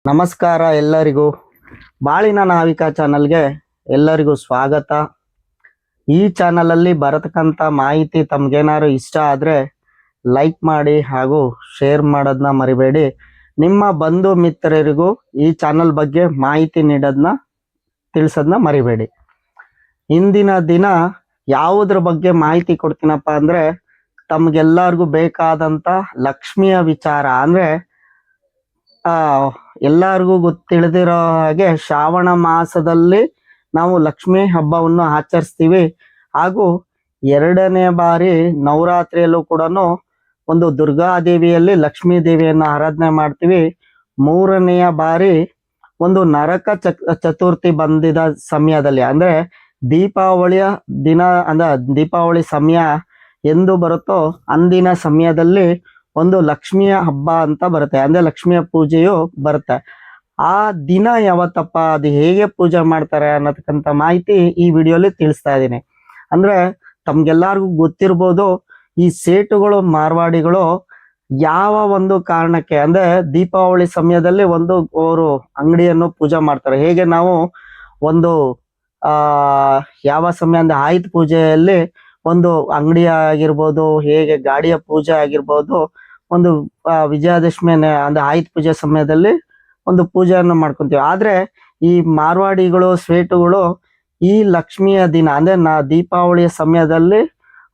ನಮಸ್ಕಾರ ಎಲ್ಲರಿಗೂ. ಬಾಳಿನ ನಾವಿಕ ಚಾನಲ್ಗೆ ಎಲ್ಲರಿಗೂ ಸ್ವಾಗತ. ಈ ಚಾನಲಲ್ಲಿ ಬರತಕ್ಕಂಥ ಮಾಹಿತಿ ತಮ್ಗೇನಾದ್ರು ಇಷ್ಟ ಆದರೆ ಲೈಕ್ ಮಾಡಿ ಹಾಗೂ ಶೇರ್ ಮಾಡೋದನ್ನ ಮರಿಬೇಡಿ. ನಿಮ್ಮ ಬಂಧು ಮಿತ್ರರಿಗೂ ಈ ಚಾನಲ್ ಬಗ್ಗೆ ಮಾಹಿತಿ ನೀಡೋದನ್ನ ತಿಳಿಸೋದನ್ನ ಮರಿಬೇಡಿ. ಇಂದಿನ ದಿನ ಯಾವುದ್ರ ಬಗ್ಗೆ ಮಾಹಿತಿ ಕೊಡ್ತೀನಪ್ಪ ಅಂದರೆ, ತಮ್ಗೆಲ್ಲರಿಗೂ ಬೇಕಾದಂಥ ಲಕ್ಷ್ಮಿಯ ವಿಚಾರ. ಅಂದರೆ ಎಲ್ಲರಿಗೂ ತಿಳಿದಿರೋ ಹಾಗೆ ಶ್ರಾವಣ ಮಾಸದಲ್ಲಿ ನಾವು ಲಕ್ಷ್ಮಿ ಹಬ್ಬವನ್ನು ಆಚರಿಸ್ತೀವಿ. ಹಾಗೂ 2ನೇ ಬಾರಿ ನವರಾತ್ರಿಯಲ್ಲೂ ಕೂಡ ಒಂದು ದುರ್ಗಾದೇವಿಯಲ್ಲಿ ಲಕ್ಷ್ಮೀ ದೇವಿಯನ್ನು ಆರಾಧನೆ ಮಾಡ್ತೀವಿ. 3ನೆಯ ಬಾರಿ ಒಂದು ನರಕ ಚತುರ್ಥಿ ಬಂದಿದ ಸಮಯದಲ್ಲಿ, ಅಂದರೆ ದೀಪಾವಳಿಯ ದಿನ, ಅಂದ್ರೆ ದೀಪಾವಳಿ ಸಮಯ ಎಂದು ಬರುತ್ತೋ ಅಂದಿನ ಸಮಯದಲ್ಲಿ ಒಂದು ಲಕ್ಷ್ಮಿಯ ಹಬ್ಬ ಅಂತ ಬರುತ್ತೆ, ಅಂದ್ರೆ ಲಕ್ಷ್ಮಿಯ ಪೂಜೆಯು ಬರುತ್ತೆ. ಆ ದಿನ ಯಾವತ್ತಪ್ಪ, ಅದು ಹೇಗೆ ಪೂಜೆ ಮಾಡ್ತಾರೆ ಅನ್ನೋದಕ್ಕಂತ ಮಾಹಿತಿ ಈ ವಿಡಿಯೋಲಿ ತಿಳಿಸ್ತಾ ಇದ್ದೀನಿ. ಅಂದ್ರೆ ತಮ್ಗೆಲ್ಲರಿಗೂ ಗೊತ್ತಿರ್ಬೋದು, ಈ ಸೇಟುಗಳು ಮಾರ್ವಾಡಿಗಳು ಯಾವ ಒಂದು ಕಾರಣಕ್ಕೆ, ಅಂದ್ರೆ ದೀಪಾವಳಿ ಸಮಯದಲ್ಲಿ ಒಂದು ಅವರು ಅಂಗಡಿಯನ್ನು ಪೂಜೆ ಮಾಡ್ತಾರೆ. ಹೇಗೆ ನಾವು ಒಂದು ಯಾವ ಸಮಯ ಅಂದ್ರೆ ಆಯುಧ ಪೂಜೆಯಲ್ಲಿ ಒಂದು ಅಂಗಡಿ ಆಗಿರ್ಬೋದು, ಹೇಗೆ ಗಾಡಿಯ ಪೂಜೆ ಆಗಿರ್ಬೋದು, ಒಂದು ವಿಜಯದಶಮಿ ಅಂದ್ರೆ ಆಯುಧ ಪೂಜೆ ಸಮಯದಲ್ಲಿ ಒಂದು ಪೂಜೆಯನ್ನು ಮಾಡ್ಕೊಂತೀವಿ. ಆದ್ರೆ ಈ ಮಾರ್ವಾಡಿಗಳು, ಸ್ವೇಟುಗಳು ಈ ಲಕ್ಷ್ಮಿಯ ದಿನ ಅಂದ್ರೆ ದೀಪಾವಳಿಯ ಸಮಯದಲ್ಲಿ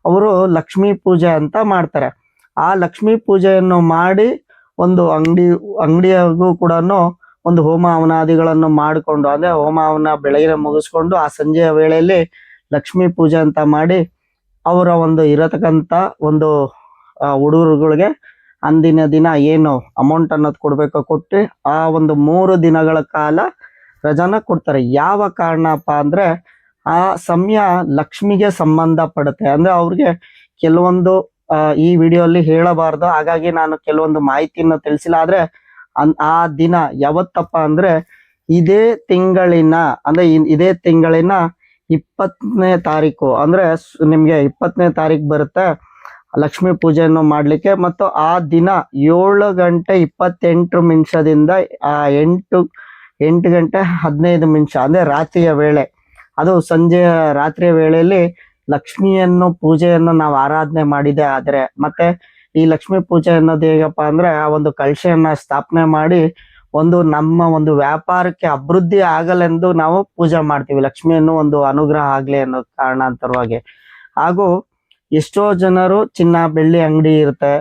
ಅವರು ಲಕ್ಷ್ಮೀ ಪೂಜೆ ಅಂತ ಮಾಡ್ತಾರೆ. ಆ ಲಕ್ಷ್ಮೀ ಪೂಜೆಯನ್ನು ಮಾಡಿ ಒಂದು ಅಂಗಡಿಯಾಗೂ ಕೂಡ ಒಂದು ಹೋಮ ಹವನಾದಿಗಳನ್ನು ಮಾಡಿಕೊಂಡು, ಅಂದ್ರೆ ಹೋಮ ಹವನ ಬೆಳಗ್ಗೆ ಮುಗಿಸ್ಕೊಂಡು ಆ ಸಂಜೆಯ ವೇಳೆಯಲ್ಲಿ ಲಕ್ಷ್ಮೀ ಪೂಜೆ ಅಂತ ಮಾಡಿ ಅವರ ಒಂದು ಇರತಕ್ಕಂತ ಒಂದು ಹುಡುಗರುಗಳಿಗೆ ಅಂದಿನ ದಿನ ಏನು ಅಮೌಂಟ್ ಅನ್ನೋದು ಕೊಡ್ಬೇಕೋ ಕೊಟ್ಟು ಆ ಒಂದು 3 ದಿನಗಳ ಕಾಲ ರಜಾನ ಕೊಡ್ತಾರೆ. ಯಾವ ಕಾರಣಪ್ಪ ಅಂದ್ರೆ ಆ ಸಮಯ ಲಕ್ಷ್ಮಿಗೆ ಸಂಬಂಧ ಪಡುತ್ತೆ. ಅಂದ್ರೆ ಅವ್ರಿಗೆ ಕೆಲವೊಂದು ಈ ವಿಡಿಯೋಲ್ಲಿ ಹೇಳಬಾರ್ದು, ಹಾಗಾಗಿ ನಾನು ಕೆಲವೊಂದು ಮಾಹಿತಿಯನ್ನು ತಿಳಿಸಿಲ್ಲ. ಆದ್ರೆ ಆ ದಿನ ಯಾವತ್ತಪ್ಪ ಅಂದ್ರೆ ಇದೇ ತಿಂಗಳಿನ 20ನೇ ತಾರೀಕು, ಅಂದ್ರೆ ನಿಮ್ಗೆ 20ನೇ ತಾರೀಕು ಬರುತ್ತೆ ಲಕ್ಷ್ಮೀ ಪೂಜೆಯನ್ನು ಮಾಡ್ಲಿಕ್ಕೆ. ಮತ್ತು ಆ ದಿನ 7:28 8 ಗಂಟೆ 15 ನಿಮಿಷ ಅಂದ್ರೆ ರಾತ್ರಿಯ ವೇಳೆ, ಅದು ಸಂಜೆಯ ರಾತ್ರಿಯ ವೇಳೆಯಲ್ಲಿ ಲಕ್ಷ್ಮಿಯನ್ನು ಪೂಜೆಯನ್ನು ನಾವು ಆರಾಧನೆ ಮಾಡಿದೆ ಆದ್ರೆ, ಮತ್ತೆ ಈ ಲಕ್ಷ್ಮೀ ಪೂಜೆ ಅನ್ನೋದು ಹೇಗಪ್ಪ ಅಂದ್ರೆ ಆ ಒಂದು ಕಳಶೆಯನ್ನ ಸ್ಥಾಪನೆ ಮಾಡಿ ಒಂದು ನಮ್ಮ ಒಂದು ವ್ಯಾಪಾರಕ್ಕೆ ಅಭಿವೃದ್ಧಿ ಆಗಲೆಂದು ನಾವು ಪೂಜೆ ಮಾಡ್ತೀವಿ. ಲಕ್ಷ್ಮಿಯನ್ನು ಒಂದು ಅನುಗ್ರಹ ಆಗ್ಲಿ ಅನ್ನೋ ಕಾರಣಾಂತರವಾಗಿ. ಹಾಗೂ ಎಷ್ಟೋ ಜನರು ಚಿನ್ನ ಬೆಳ್ಳಿ ಅಂಗಡಿ ಇರುತ್ತೆ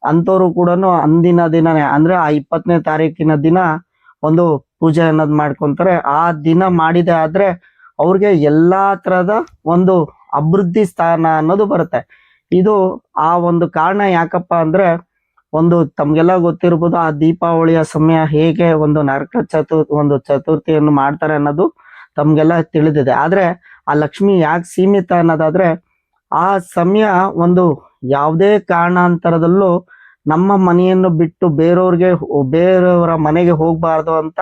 ಅಂತವ್ರು ಕೂಡ ಅಂದಿನ ದಿನನೇ, ಅಂದ್ರೆ ಆ 20ನೇ ತಾರೀಕಿನ ದಿನ ಒಂದು ಪೂಜೆ ಅನ್ನೋದು ಮಾಡ್ಕೊಂತಾರೆ. ಆ ದಿನ ಮಾಡಿದೆ ಆದ್ರೆ ಅವ್ರಿಗೆ ಎಲ್ಲಾ ತರದ ಒಂದು ಅಭಿವೃದ್ಧಿ ಸ್ಥಾನ ಅನ್ನೋದು ಬರುತ್ತೆ. ಇದು ಆ ಒಂದು ಕಾರಣ ಯಾಕಪ್ಪ ಅಂದ್ರೆ, ಒಂದು ತಮ್ಗೆಲ್ಲ ಗೊತ್ತಿರ್ಬೋದು, ಆ ದೀಪಾವಳಿಯ ಸಮಯ ಹೇಗೆ ಒಂದು ನರಕ ಚತುರ್ಥಿಯನ್ನು ಮಾಡ್ತಾರೆ ಅನ್ನೋದು ತಮ್ಗೆಲ್ಲ ತಿಳಿದಿದೆ. ಆದ್ರೆ ಆ ಲಕ್ಷ್ಮಿ ಯಾಕೆ ಸೀಮಿತ ಅನ್ನೋದಾದ್ರೆ, ಆ ಸಮಯ ಒಂದು ಯಾವುದೇ ಕಾರಣಾಂತರದಲ್ಲೂ ನಮ್ಮ ಮನೆಯನ್ನು ಬಿಟ್ಟು ಬೇರೆಯವರ ಮನೆಗೆ ಹೋಗ್ಬಾರ್ದು ಅಂತ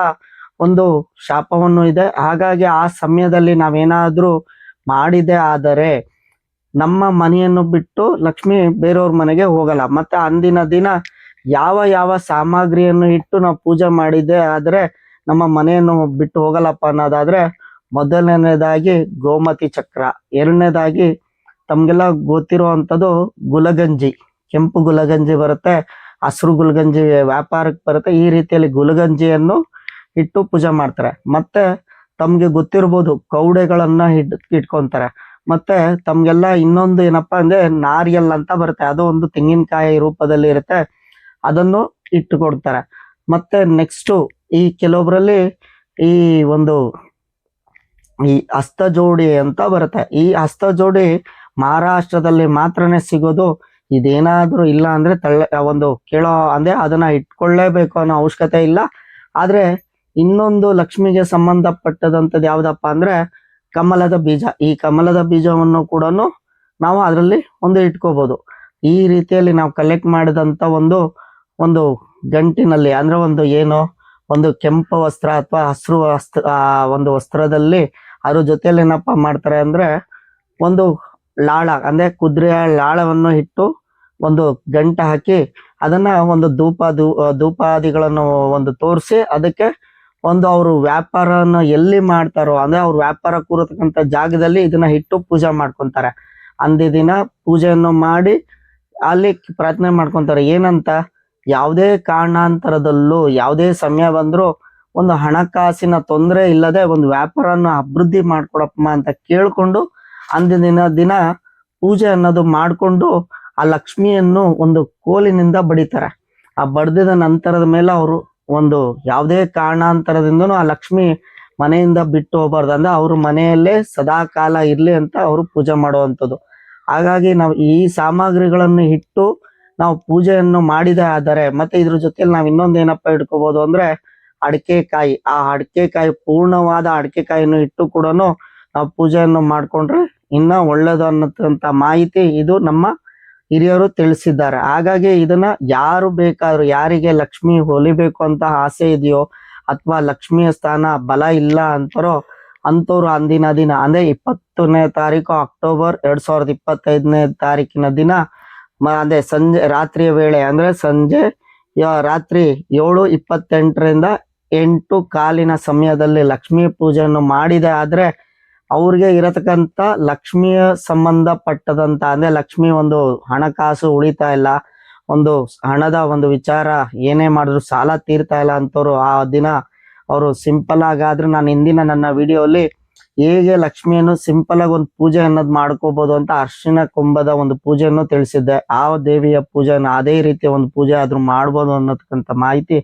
ಒಂದು ಶಾಪವನ್ನು ಇದೆ. ಹಾಗಾಗಿ ಆ ಸಮಯದಲ್ಲಿ ನಾವೇನಾದ್ರೂ ಮಾಡಿದೆ ಆದರೆ ನಮ್ಮ ಮನೆಯನ್ನು ಬಿಟ್ಟು ಲಕ್ಷ್ಮಿ ಬೇರೆಯವ್ರ ಮನೆಗೆ ಹೋಗಲ್ಲ. ಮತ್ತೆ ಅಂದಿನ ದಿನ ಯಾವ ಸಾಮಗ್ರಿಯನ್ನು ಇಟ್ಟು ನಾವು ಪೂಜೆ ಮಾಡಿದೆ ಆದ್ರೆ ನಮ್ಮ ಮನೆಯನ್ನು ಬಿಟ್ಟು ಹೋಗಲ್ಲಪ್ಪ ಅನ್ನೋದಾದ್ರೆ, ಮೊದಲನೇದಾಗಿ ಗೋಮತಿ ಚಕ್ರ, 2ನೇದಾಗಿ ತಮ್ಗೆಲ್ಲ ಗೊತ್ತಿರುವಂಥದ್ದು ಗುಲಗಂಜಿ, ಕೆಂಪು ಗುಲಗಂಜಿ ಬರುತ್ತೆ, ಹಸಿರು ಗುಲಗಂಜಿ ವ್ಯಾಪಾರಕ್ಕೆ ಬರುತ್ತೆ. ಈ ರೀತಿಯಲ್ಲಿ ಗುಲಗಂಜಿಯನ್ನು ಇಟ್ಟು ಪೂಜೆ ಮಾಡ್ತಾರೆ. ಮತ್ತೆ ತಮ್ಗೆ ಗೊತ್ತಿರ್ಬೋದು, ಕೌಡೆಗಳನ್ನ ಇಟ್ಕೊಂತಾರೆ. ಮತ್ತೆ ತಮ್ಗೆಲ್ಲ ಇನ್ನೊಂದು ಏನಪ್ಪಾ ಅಂದ್ರೆ ನಾರಿಯಲ್ ಅಂತ ಬರುತ್ತೆ, ಅದು ಒಂದು ತೆಂಗಿನಕಾಯಿ ರೂಪದಲ್ಲಿ ಇರುತ್ತೆ, ಅದನ್ನು ಇಟ್ಟುಕೊಡ್ತಾರೆ. ಮತ್ತೆ ನೆಕ್ಸ್ಟ್ ಈ ಕೆಲವೊಬ್ಬರಲ್ಲಿ ಈ ಒಂದು ಈ ಹಸ್ತಜೋಡಿ ಅಂತ ಬರುತ್ತೆ. ಈ ಹಸ್ತಜೋಡಿ ಮಹಾರಾಷ್ಟ್ರದಲ್ಲಿ ಮಾತ್ರನೇ ಸಿಗೋದು. ಇದೇನಾದ್ರೂ ಇಲ್ಲ ಅಂದ್ರೆ ಒಂದು ಕೇಳೋ ಅಂದ್ರೆ ಅದನ್ನ ಇಟ್ಕೊಳ್ಳೇಬೇಕು ಅನ್ನೋ ಅವಶ್ಯಕತೆ ಇಲ್ಲ. ಆದ್ರೆ ಇನ್ನೊಂದು ಲಕ್ಷ್ಮಿಗೆ ಸಂಬಂಧಪಟ್ಟದಂಥದ್ದು ಯಾವ್ದಪ್ಪ ಅಂದ್ರೆ ಕಮಲದ ಬೀಜ. ಈ ಕಮಲದ ಬೀಜವನ್ನು ಕೂಡ ನಾವು ಅದರಲ್ಲಿ ಒಂದು ಇಟ್ಕೋಬಹುದು. ಈ ರೀತಿಯಲ್ಲಿ ನಾವು ಕಲೆಕ್ಟ್ ಮಾಡಿದಂತ ಒಂದು ಗಂಟಿನಲ್ಲಿ, ಅಂದ್ರೆ ಒಂದು ಕೆಂಪು ವಸ್ತ್ರ ಅಥವಾ ಹಸಿರು ಒಂದು ವಸ್ತ್ರದಲ್ಲಿ ಅದ್ರ ಜೊತೆಯಲ್ಲಿ ಏನಪ್ಪಾ ಮಾಡ್ತಾರೆ ಅಂದ್ರೆ ಒಂದು ಲಾಳ, ಅಂದ್ರೆ ಕುದುರೆಯ ಲಾಳವನ್ನು ಇಟ್ಟು ಒಂದು ಗಂಟೆ ಹಾಕಿ ಅದನ್ನ ಒಂದು ಧೂಪಾದಿಗಳನ್ನು ಒಂದು ತೋರಿಸಿ ಅದಕ್ಕೆ ಒಂದು ಅವರು ವ್ಯಾಪಾರನ ಎಲ್ಲಿ ಮಾಡ್ತಾರೋ ಅಂದ್ರೆ ಅವ್ರ ವ್ಯಾಪಾರ ಕೂರತಕ್ಕಂಥ ಜಾಗದಲ್ಲಿ ಇದನ್ನ ಇಟ್ಟು ಪೂಜೆ ಮಾಡ್ಕೊಂತಾರೆ. ಅಂದೇ ದಿನ ಪೂಜೆಯನ್ನು ಮಾಡಿ ಅಲ್ಲಿ ಪ್ರಾರ್ಥನೆ ಮಾಡ್ಕೊಂತಾರೆ. ಏನಂತ, ಯಾವುದೇ ಕಾರಣಾಂತರದಲ್ಲೂ ಯಾವುದೇ ಸಮಯ ಬಂದ್ರು ಒಂದು ಹಣಕಾಸಿನ ತೊಂದರೆ ಇಲ್ಲದೆ ಒಂದು ವ್ಯಾಪಾರನ ಅಭಿವೃದ್ಧಿ ಮಾಡ್ಕೊಡಪ್ಪ ಅಂತ ಕೇಳ್ಕೊಂಡು ಅಂದಿನ ದಿನ ಪೂಜೆ ಅನ್ನೋದು ಮಾಡಿಕೊಂಡು ಆ ಲಕ್ಷ್ಮಿಯನ್ನು ಒಂದು ಕೋಲಿನಿಂದ ಬಡಿತಾರೆ. ಆ ಬಡ್ದಿದ ನಂತರದ ಮೇಲೆ ಅವರು ಒಂದು ಯಾವುದೇ ಕಾರಣಾಂತರದಿಂದನೂ ಆ ಲಕ್ಷ್ಮಿ ಮನೆಯಿಂದ ಬಿಟ್ಟು ಹೋಗ್ಬಾರ್ದು, ಅಂದ್ರೆ ಅವ್ರ ಮನೆಯಲ್ಲೇ ಸದಾ ಕಾಲ ಇರ್ಲಿ ಅಂತ ಅವರು ಪೂಜೆ ಮಾಡುವಂಥದ್ದು. ಹಾಗಾಗಿ ನಾವು ಈ ಸಾಮಗ್ರಿಗಳನ್ನು ಇಟ್ಟು ನಾವು ಪೂಜೆಯನ್ನು ಮಾಡಿದೆ ಆದರೆ ಮತ್ತೆ ಇದ್ರ ಜೊತೆಲಿ ನಾವು ಇನ್ನೊಂದು ಏನಪ್ಪ ಇಟ್ಕೋಬಹುದು ಅಂದ್ರೆ ಅಡಿಕೆಕಾಯಿ. ಆ ಅಡಿಕೆಕಾಯಿ ಪೂರ್ಣವಾದ ಅಡಿಕೆಕಾಯಿಯನ್ನು ಇಟ್ಟು ಕೂಡ ನಾವು ಪೂಜೆಯನ್ನು ಮಾಡ್ಕೊಂಡ್ರೆ ಇನ್ನ ಒಳ್ಳೇದು ಅನ್ನೋಂಥ ಮಾಹಿತಿ ಇದು ನಮ್ಮ ಹಿರಿಯರು ತಿಳಿಸಿದ್ದಾರೆ. ಹಾಗಾಗಿ ಇದನ್ನ ಯಾರು ಬೇಕಾದ್ರೂ, ಯಾರಿಗೆ ಲಕ್ಷ್ಮಿ ಹೊಲಿಬೇಕು ಅಂತ ಆಸೆ ಇದೆಯೋ ಅಥವಾ ಲಕ್ಷ್ಮಿಯ ಸ್ಥಾನ ಬಲ ಇಲ್ಲ ಅಂತಾರೋ ಅಂಥವ್ರು ಅಂದಿನ ದಿನ ಅಂದ್ರೆ 20ನೇ ತಾರೀಕು ಅಕ್ಟೋಬರ್ 2025 ದಿನ ಅದೇ ಸಂಜೆ ರಾತ್ರಿಯ ವೇಳೆ ಅಂದ್ರೆ ಸಂಜೆ ರಾತ್ರಿ 7:28ರಿಂದ 8:15 ಸಮಯದಲ್ಲಿ ಲಕ್ಷ್ಮೀ ಪೂಜೆಯನ್ನು ಮಾಡಿದೆ ಆದ್ರೆ ಅವ್ರಿಗೆ ಇರತಕ್ಕಂತ ಲಕ್ಷ್ಮಿಯ ಸಂಬಂಧಪಟ್ಟದಂತ ಅಂದ್ರೆ ಲಕ್ಷ್ಮಿ ಒಂದು ಹಣಕಾಸು ಉಳಿತಾ ಇಲ್ಲ, ಒಂದು ಹಣದ ಒಂದು ವಿಚಾರ ಏನೇ ಮಾಡಿದ್ರು ಸಾಲ ತೀರ್ತಾ ಇಲ್ಲ ಅಂತವ್ರು ಆ ದಿನ ಅವರು ಸಿಂಪಲ್ ಆಗಾದ್ರೆ ನಾನು ಹಿಂದಿನ ನನ್ನ ವಿಡಿಯೋಲಿ ಹೇಗೆ ಲಕ್ಷ್ಮಿಯನ್ನು ಸಿಂಪಲ್ ಆಗಿ ಒಂದು ಪೂಜೆ ಅನ್ನೋದು ಮಾಡ್ಕೋಬಹುದು ಅಂತ ಅರ್ಶಿನ ಕೊಂಬದ ಒಂದು ಪೂಜೆಯನ್ನು ತಿಳಿಸಿದ್ದೆ. ಆ ದೇವಿಯ ಪೂಜೆನ ಅದೇ ರೀತಿಯ ಒಂದು ಪೂಜೆ ಆದ್ರೂ ಮಾಡ್ಬೋದು ಅನ್ನೋದಕ್ಕಂತ ಮಾಹಿತಿ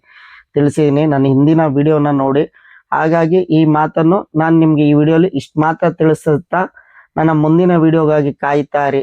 ತಿಳಿಸಿದೀನಿ ನನ್ನ ಹಿಂದಿನ ವಿಡಿಯೋನ ನೋಡಿ. ಹಾಗಾಗಿ ಈ ಮಾತನ್ನು ನಾನು ನಿಮ್ಗೆ ಈ ವಿಡಿಯೋಲಿ ಇಷ್ಟು ಮಾತ್ರ ತಿಳಿಸುತ್ತಾ ನನ್ನ ಮುಂದಿನ ವಿಡಿಯೋಗಾಗಿ ಕಾಯ್ತಾ ಇರಿ.